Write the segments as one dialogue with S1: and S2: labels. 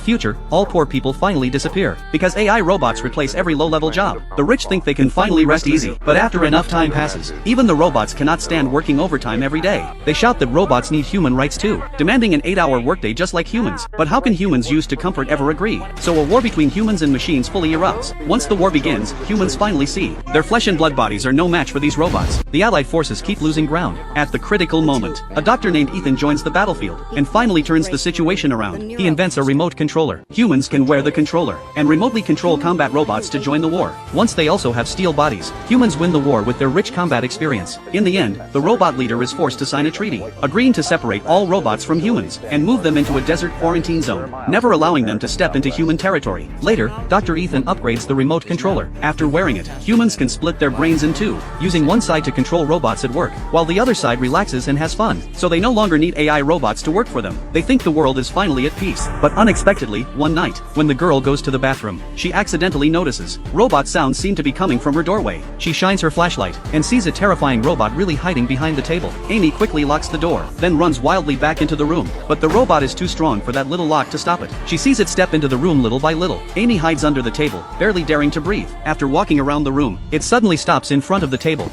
S1: future, all poor people finally disappear, because AI robots replace every low-level job. The rich think they can finally rest easy, but after enough time passes, even the robots cannot stand working overtime every day. They shout that robots need human rights too, demanding an 8-hour workday just like humans. But how can humans used to comfort ever agree? So a war between humans and machines fully erupts. Once the war begins, humans finally see their flesh and blood bodies are no match for these robots. The Allied forces keep losing ground. At the critical moment, a doctor named Ethan joins the battlefield, and finally turns the situation around. He invents a remote controller. Humans can wear the controller, and remotely control combat robots to join the war. Once they also have steel bodies, humans win the war with their rich combat experience. In the end, the robot leader is forced to sign a treaty, agreeing to separate all robots from humans, and move them into a desert quarantine zone, never allowing them to step into human territory. Later, Dr. Ethan upgrades the remote controller. After wearing it, humans can split their brains in two, using one side to control robots at work, while the other side relaxes and has fun. So they no longer need AI robots to work for them. They think the world is finally at peace. But unexpectedly, one night, when the girl goes to the bathroom, she accidentally notices robot sounds seem to be coming from her doorway. She shines her flashlight, and sees a terrifying robot really hiding behind the table. Amy quickly locks the door, then runs wildly back into the room. But the robot is too strong for that little lock to stop it. She sees it step into the room little by little. Amy hides under the table, barely daring to breathe. After walking around the room, it suddenly stops in front of the table.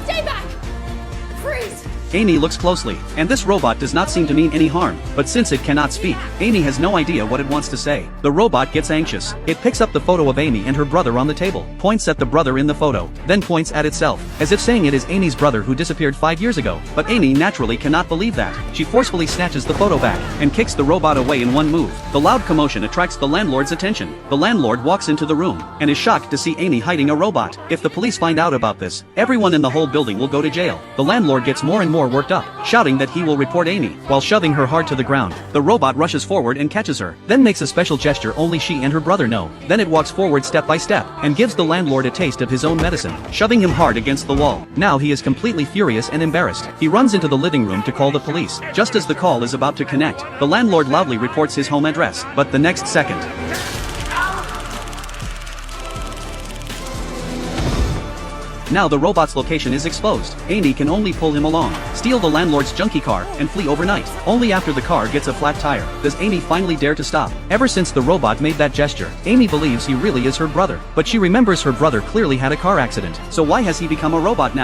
S2: Stay back! Freeze!
S1: Amy looks closely, and this robot does not seem to mean any harm, but since it cannot speak, Amy has no idea what it wants to say. The robot gets anxious. It picks up the photo of Amy and her brother on the table, points at the brother in the photo, then points at itself, as if saying it is Amy's brother who disappeared 5 years ago. But Amy naturally cannot believe that. She forcefully snatches the photo back, and kicks the robot away in one move. The loud commotion attracts the landlord's attention. The landlord walks into the room, and is shocked to see Amy hiding a robot. If the police find out about this, everyone in the whole building will go to jail. The landlord gets more and more worked up, shouting that he will report Amy, while shoving her hard to the ground. The robot rushes forward and catches her, then makes a special gesture only she and her brother know. Then it walks forward step by step, and gives the landlord a taste of his own medicine, shoving him hard against the wall. Now he is completely furious and embarrassed. He runs into the living room to call the police. Just as the call is about to connect, the landlord loudly reports his home address. But the next second, now the robot's location is exposed. Amy can only pull him along, steal the landlord's junky car, and flee overnight. Only after the car gets a flat tire, does Amy finally dare to stop. Ever since the robot made that gesture, Amy believes he really is her brother. But she remembers her brother clearly had a car accident. So why has he become a robot now?